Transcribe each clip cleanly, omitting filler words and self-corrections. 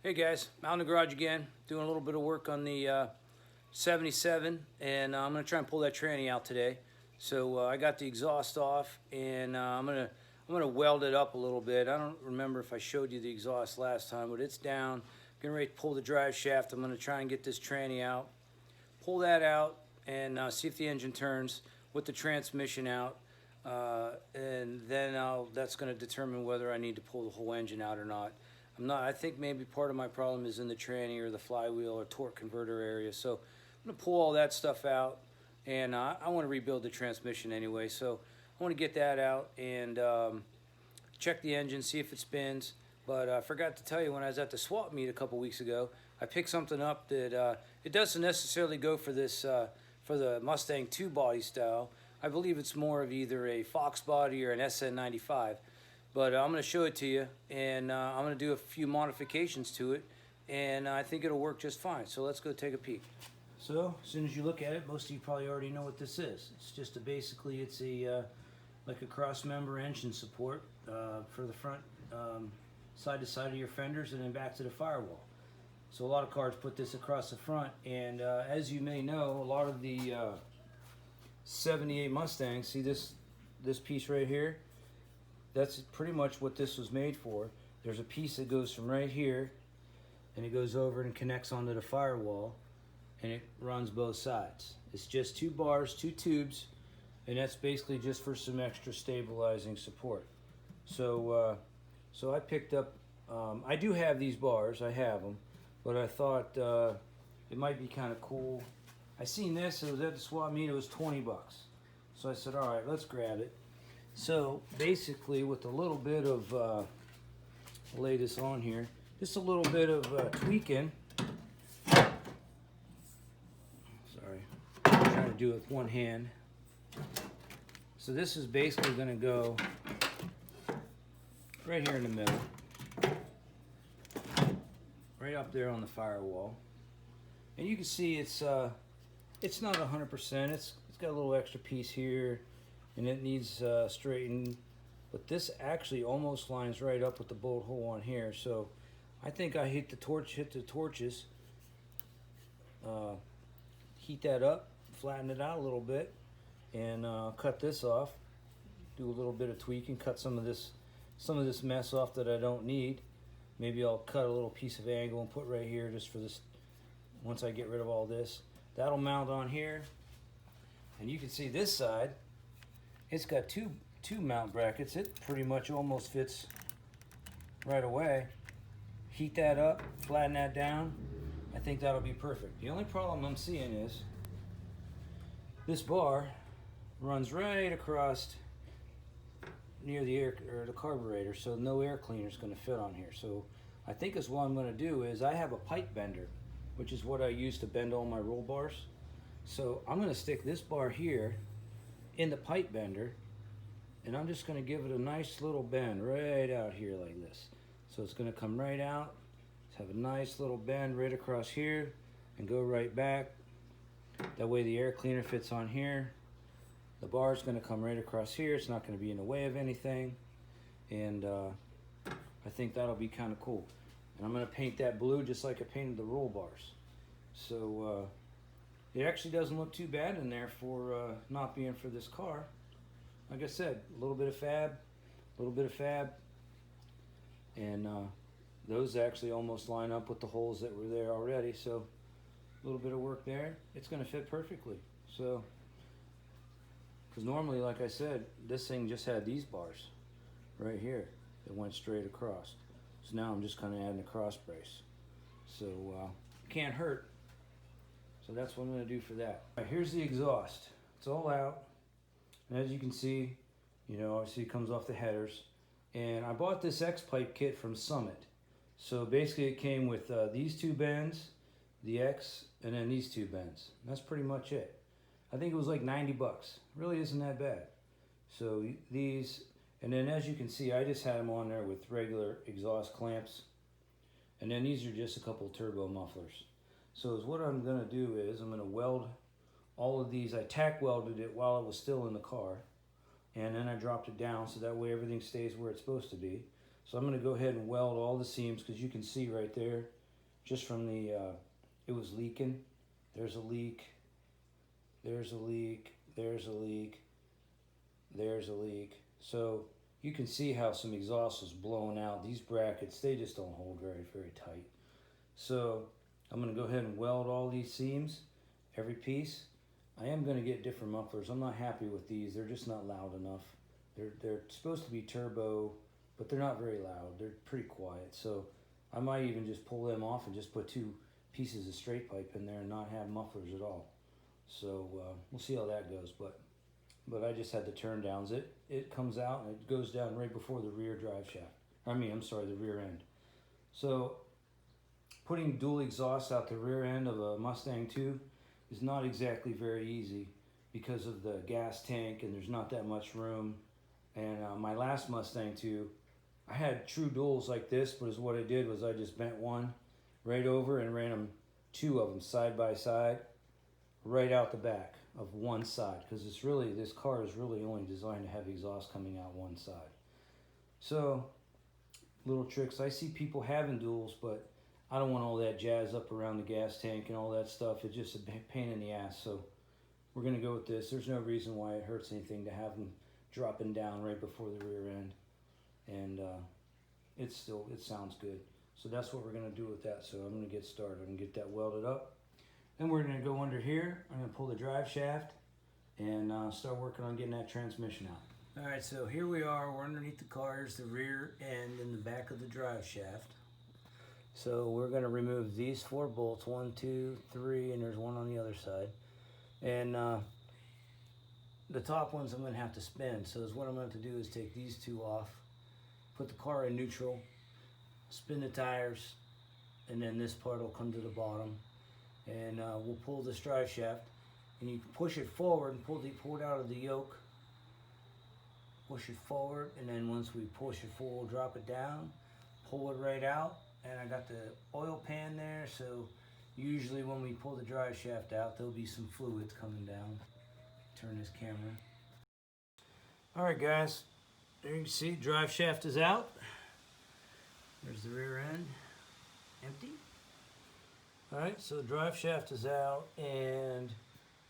Hey guys, out in the garage again, doing a little bit of work on the 77, and I'm gonna try and pull that tranny out today. So I got the exhaust off, and I'm gonna weld it up a little bit. I don't remember if I showed you the exhaust last time, but it's down. Getting ready to pull the drive shaft. I'm gonna try and get this tranny out, pull that out, and see if the engine turns with the transmission out. And then that's going to determine whether I need to pull the whole engine out or not. I think maybe part of my problem is in the tranny or the flywheel or torque converter area. So I'm going to pull all that stuff out, and I want to rebuild the transmission anyway. So I want to get that out and check the engine, see if it spins. But I forgot to tell you, when I was at the swap meet a couple weeks ago, I picked something up that it doesn't necessarily go for this for the Mustang 2 body style. I believe it's more of either a Fox body or an SN95. But I'm going to show it to you, and I'm going to do a few modifications to it, and I think it'll work just fine. So let's go take a peek. So as soon as you look at it, most of you probably already know what this is. It's just basically it's a like a cross-member engine support for the front side to side of your fenders and then back to the firewall. So a lot of cars put this across the front, and as you may know, a lot of the 78 Mustangs, see this piece right here? That's pretty much what this was made for. There's a piece that goes from right here, and it goes over and connects onto the firewall, and it runs both sides. It's just 2 bars, 2 tubes, and that's basically just for some extra stabilizing support. So so I picked up, I do have these bars, I have them, but I thought it might be kind of cool. I seen this, it was at the swap meet, it was 20 bucks. So I said, all right, let's grab it. So basically with a little bit of, I'll lay this on here, just a little bit of tweaking. Sorry, I'm trying to do it with one hand. So this is basically going to go right here in the middle, right up there on the firewall. And you can see it's not 100%. It's got a little extra piece here, and it needs straightened. But this actually almost lines right up with the bolt hole on here. So I think I hit the torches, heat that up, flatten it out a little bit, and cut this off. Do a little bit of tweaking, cut some of this mess off that I don't need. Maybe I'll cut a little piece of angle and put right here just for this. Once I get rid of all this, that'll mount on here. And you can see this side, it's got two mount brackets. It pretty much almost fits right away. Heat that up, flatten that down. I think that'll be perfect. The only problem I'm seeing is this bar runs right across near the air or the carburetor, so no air cleaner is going to fit on here. So I think what I'm going to do is I have a pipe bender, which is what I use to bend all my roll bars. So I'm going to stick this bar here in the pipe bender, and I'm just going to give it a nice little bend right out here like this. So it's going to come right out, have a nice little bend right across here, and go right back. That way the air cleaner fits on here. The bar is going to come right across here. It's not going to be in the way of anything, and I think that'll be kind of cool. And I'm going to paint that blue just like I painted the roll bars. So it actually doesn't look too bad in there for not being for this car. Like I said, a little bit of fab, and those actually almost line up with the holes that were there already. So a little bit of work there. It's going to fit perfectly. So, because normally, like I said, this thing just had these bars right here that went straight across. So now I'm just kind of adding a cross brace. So can't hurt. So that's what I'm going to do for that. All right, here's the exhaust. It's all out. And as you can see, obviously it comes off the headers. And I bought this X-pipe kit from Summit. So basically it came with these 2 bends, the X, and then these 2 bends. And that's pretty much it. I think it was like 90 bucks. Really isn't that bad. So these, and then as you can see, I just had them on there with regular exhaust clamps. And then these are just a couple turbo mufflers. So what I'm going to do is I'm going to weld all of these. I tack welded it while it was still in the car, and then I dropped it down so that way everything stays where it's supposed to be. So I'm going to go ahead and weld all the seams, because you can see right there, just from the, it was leaking. There's a leak, there's a leak, there's a leak, there's a leak. So you can see how some exhaust was blowing out. These brackets, they just don't hold very tight. So I'm going to go ahead and weld all these seams, every piece. I am going to get different mufflers. I'm not happy with these. They're just not loud enough. They're supposed to be turbo, but they're not very loud. They're pretty quiet. So I might even just pull them off and just put 2 pieces of straight pipe in there and not have mufflers at all. So we'll see how that goes. But I just had the turn downs. It comes out and it goes down right before the rear drive shaft. I'm sorry, the rear end. So putting dual exhaust out the rear end of a Mustang 2 is not exactly very easy because of the gas tank, and there's not that much room. And my last Mustang 2, I had true duals like this, but what I did was I just bent one right over and ran them, 2 of them side by side, right out the back of one side, because this car is really only designed to have exhaust coming out one side. So little tricks. I see people having duals, but I don't want all that jazz up around the gas tank and all that stuff. It's just a pain in the ass. So we're going to go with this. There's no reason why it hurts anything to have them dropping down right before the rear end. And it sounds good. So that's what we're going to do with that. So I'm going to get started and get that welded up. Then we're going to go under here. I'm going to pull the drive shaft and start working on getting that transmission out. All right, so here we are. We're underneath the cars, the rear end and the back of the drive shaft. So we're going to remove these 4 bolts, 1, 2, 3, and there's one on the other side. And the top ones I'm going to have to spin. So what I'm going to do is take these 2 off, put the car in neutral, spin the tires, and then this part will come to the bottom. And we'll pull this drive shaft, and you can push it forward and pull it out of the yoke. Push it forward, and then once we push it forward, we'll drop it down, pull it right out. And I got the oil pan there, so usually when we pull the drive shaft out, there'll be some fluids coming down. Turn this camera. All right, guys, there you can see drive shaft is out. There's the rear end, empty. All right, so the drive shaft is out, and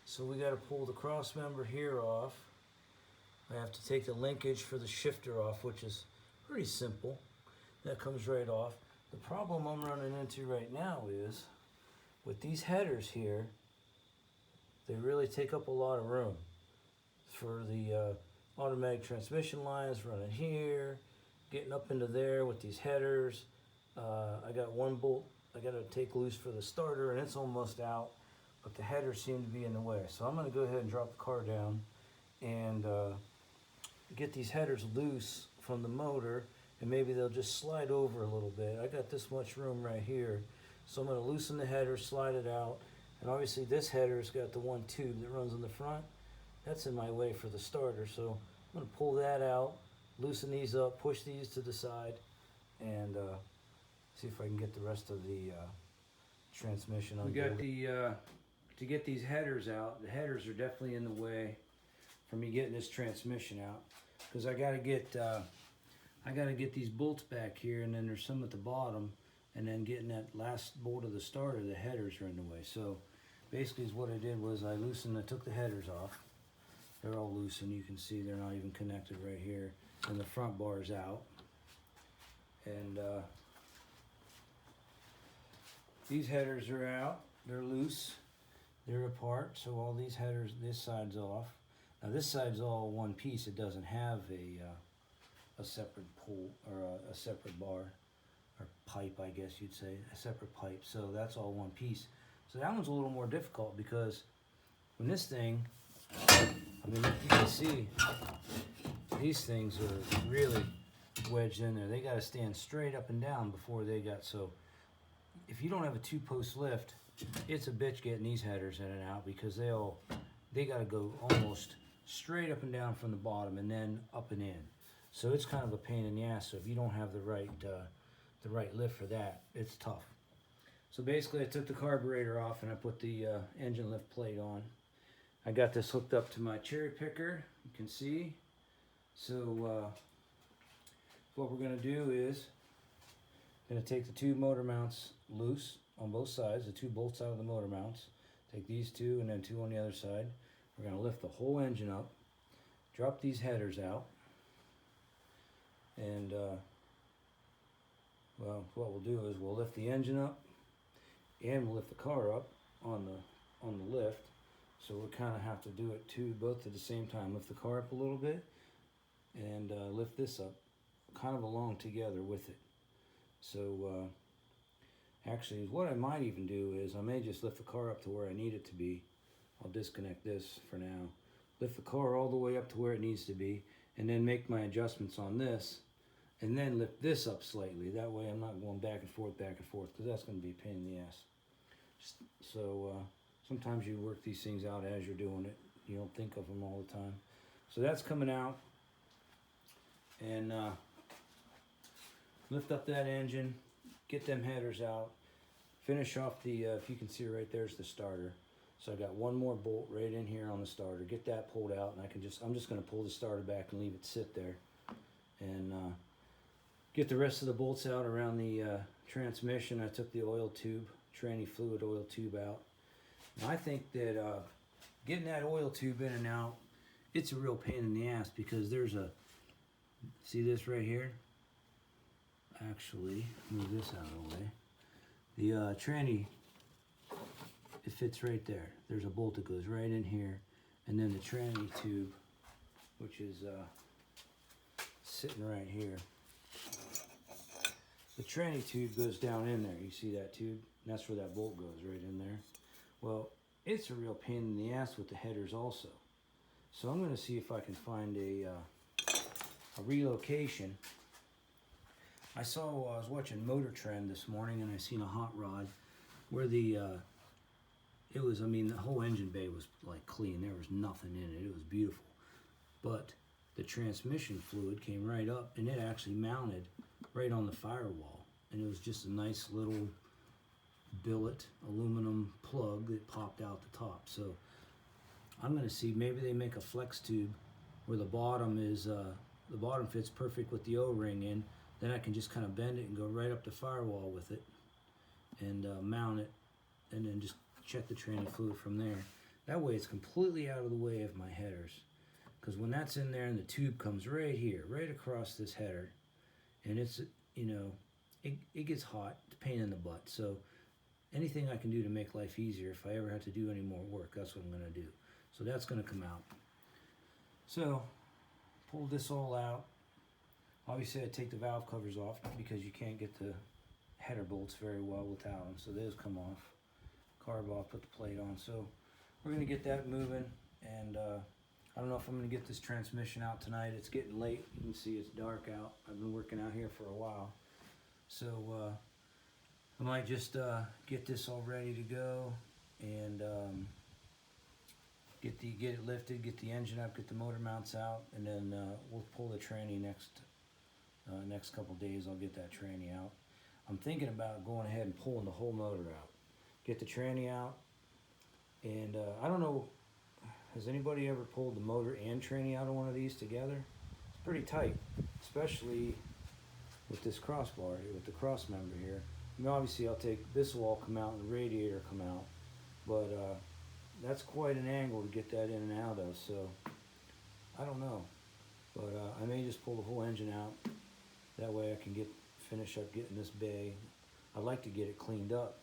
so we got to pull the cross member here off. I have to take the linkage for the shifter off, which is pretty simple. That comes right off. The problem I'm running into right now is with these headers here, they really take up a lot of room. For the automatic transmission lines running here, getting up into there with these headers. I got 1 bolt I got to take loose for the starter, and it's almost out, but the headers seem to be in the way. So I'm going to go ahead and drop the car down and get these headers loose from the motor, and maybe they'll just slide over a little bit. I got this much room right here, so I'm going to loosen the header, slide it out, and obviously this header's got the 1 tube that runs in the front. That's in my way for the starter, so I'm going to pull that out, loosen these up, push these to the side, and see if I can get the rest of the transmission on. We got to get these headers out. The headers are definitely in the way for me getting this transmission out, because I got to get these bolts back here, and then there's some at the bottom, and then getting that last bolt of the starter, the headers are in the way. So basically what I did was I took the headers off. They're all loose, and you can see they're not even connected right here, and the front bar is out. And these headers are out, they're loose, they're apart, so all these headers, this side's off. Now this side's all one piece, it doesn't have a separate pull or a separate bar, or pipe I guess you'd say, a separate pipe, so that's all one piece. So that one's a little more difficult, because when this thing, I mean you can see, these things are really wedged in there. They got to stand straight up and down before they got, so if you don't have a 2-post lift, it's a bitch getting these headers in and out, because they got to go almost straight up and down from the bottom and then up and in. So it's kind of a pain in the ass. So if you don't have the right lift for that, it's tough. So basically I took the carburetor off and I put the engine lift plate on. I got this hooked up to my cherry picker, you can see. So what we're going to do is going to take the two motor mounts loose on both sides, the two bolts out of the motor mounts. Take these two and then two on the other side. We're going to lift the whole engine up, drop these headers out, and well, what we'll do is we'll lift the engine up and we'll lift the car up on the lift. So we'll kind of have to do it both at the same time. Lift the car up a little bit and lift this up kind of along together with it. So actually what I might even do is I may just lift the car up to where I need it to be. I'll disconnect this for now. Lift the car all the way up to where it needs to be and then make my adjustments on this and then lift this up slightly. That way I'm not going back and forth because that's going to be a pain in the ass. So sometimes you work these things out as you're doing it. You don't think of them all the time. So that's coming out. And lift up that engine, get them headers out, finish off the, if you can see right there's the starter. So I got one more bolt right in here on the starter. Get that pulled out, and I'm just going to pull the starter back and leave it sit there. And get the rest of the bolts out around the transmission. I took the oil tube, tranny fluid oil tube out. And I think that getting that oil tube in and out, it's a real pain in the ass because there's a, see this right here? Actually, move this out of the way. The tranny, it fits right there. There's a bolt that goes right in here. And then the tranny tube, which is sitting right here. The tranny tube goes down in there. You see that tube? And that's where that bolt goes, right in there. Well, it's a real pain in the ass with the headers also. So I'm going to see if I can find a relocation. I was watching Motor Trend this morning and I seen a hot rod where the whole engine bay was like clean. There was nothing in it. It was beautiful. But the transmission fluid came right up and it actually mounted right on the firewall. And it was just a nice little billet aluminum plug that popped out the top. So I'm going to see, maybe they make a flex tube where the bottom is, the bottom fits perfect with the O-ring in. Then I can just kind of bend it and go right up the firewall with it and mount it and then just check the tranny fluid from there. That way it's completely out of the way of my headers. Because when that's in there and the tube comes right here, right across this header, and it's, you know, it gets hot, it's a pain in the butt. So anything I can do to make life easier, if I ever have to do any more work, that's what I'm going to do. So that's going to come out. So pull this all out. Obviously I take the valve covers off because you can't get the header bolts very well without them. So those come off. Carb off, put the plate on. So we're going to get that moving. And I don't know if I'm going to get this transmission out tonight. It's getting late. You can see it's dark out. I've been working out here for a while. So I might just get this all ready to go and get it lifted, get the engine up, get the motor mounts out, and then we'll pull the tranny next couple days. I'll get that tranny out. I'm thinking about going ahead and pulling the whole motor out. Get the tranny out, and I don't know, has anybody ever pulled the motor and tranny out of one of these together? It's pretty tight, especially with this crossbar here, with the cross member here. I mean, obviously I'll take, this will all come out and the radiator come out, but that's quite an angle to get that in and out of, so I don't know. But I may just pull the whole engine out. That way I can finish up getting this bay. I'd like to get it cleaned up.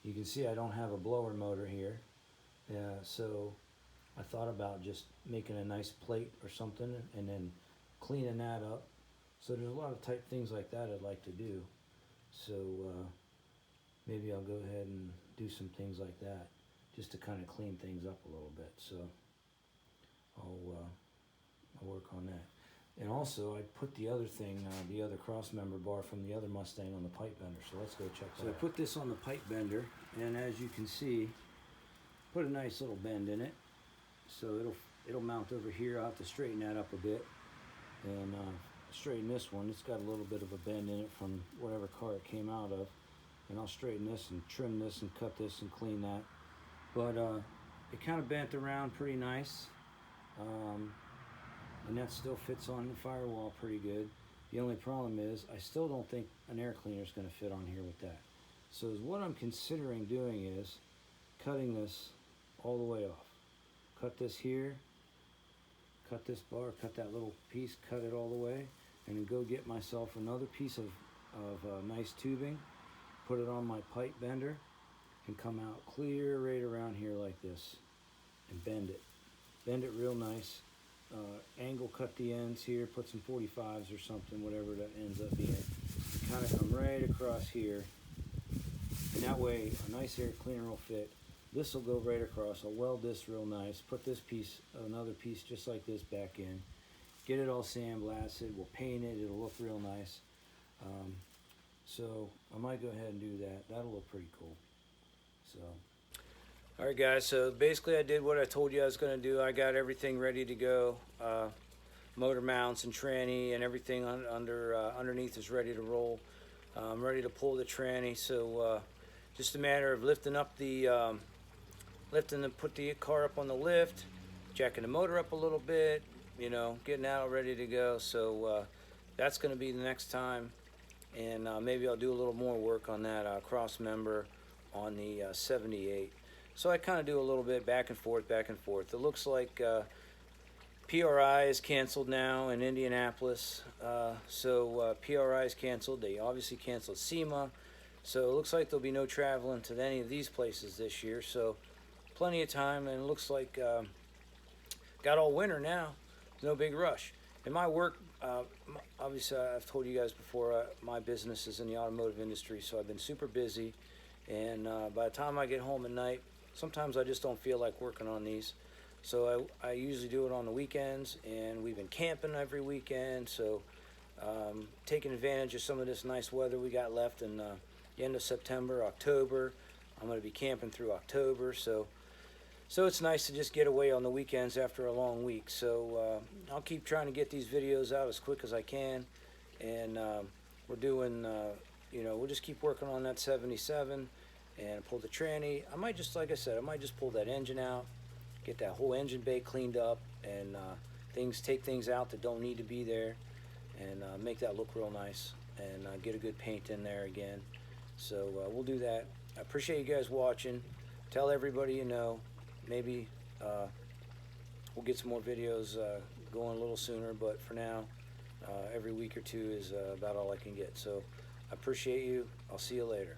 You can see I don't have a blower motor here, so I thought about just making a nice plate or something and then cleaning that up. So there's a lot of type things like that I'd like to do. So maybe I'll go ahead and do some things like that just to kind of clean things up a little bit. So I'll work on that. And also I put the other thing, the other cross member bar from the other Mustang on the pipe bender. So let's go check that out. So I put this on the pipe bender, and as you can see, put a nice little bend in it. So it'll mount over here. I'll have to straighten that up a bit and straighten this one. It's got a little bit of a bend in it from whatever car it came out of. And I'll straighten this and trim this and cut this and clean that. But it kind of bent around pretty nice. And that still fits on the firewall pretty good. The only problem is I still don't think an air cleaner is going to fit on here with that. So what I'm considering doing is cutting this all the way off. Cut this here, cut this bar, cut that little piece, cut it all the way, and then go get myself another piece of nice tubing, put it on my pipe bender, and come out clear right around here like this, and bend it. Bend it real nice. Angle cut the ends here, put some 45s or something, whatever that ends up being. Kind of come right across here, and that way a nice air cleaner will fit. This will go right across. I'll weld this real nice, put this piece, another piece just like this back in, get it all sandblasted, we'll paint it, it'll look real nice. So I might go ahead and do that. That'll look pretty cool. So, all right guys, so basically I did what I told you I was going to do. I got everything ready to go. Motor mounts and tranny and everything underneath is ready to roll. I'm ready to pull the tranny, so just a matter of lifting up the put the car up on the lift, jacking the motor up a little bit, you know, getting out ready to go. So that's going to be the next time, and maybe I'll do a little more work on that cross member on the 78. So I kind of do a little bit back and forth, back and forth. It looks like PRI is canceled now in Indianapolis. So PRI is canceled. They obviously canceled SEMA. So it looks like there'll be no traveling to any of these places this year. So plenty of time, and it looks like got all winter now. There's no big rush. In my work, obviously I've told you guys before, my business is in the automotive industry, so I've been super busy. And by the time I get home at night, sometimes I just don't feel like working on these. So I usually do it on the weekends, and we've been camping every weekend. So taking advantage of some of this nice weather we got left in the end of September, October. I'm going to be camping through October. So it's nice to just get away on the weekends after a long week. So I'll keep trying to get these videos out as quick as I can. And we're doing, you know, we'll just keep working on that 77 and pull the tranny. I might just, like I said, I might just pull that engine out, get that whole engine bay cleaned up, and take things out that don't need to be there, and make that look real nice, and get a good paint in there again. So we'll do that. I appreciate you guys watching. Tell everybody you know. Maybe we'll get some more videos going a little sooner, but for now, every week or two is about all I can get. So I appreciate you. I'll see you later.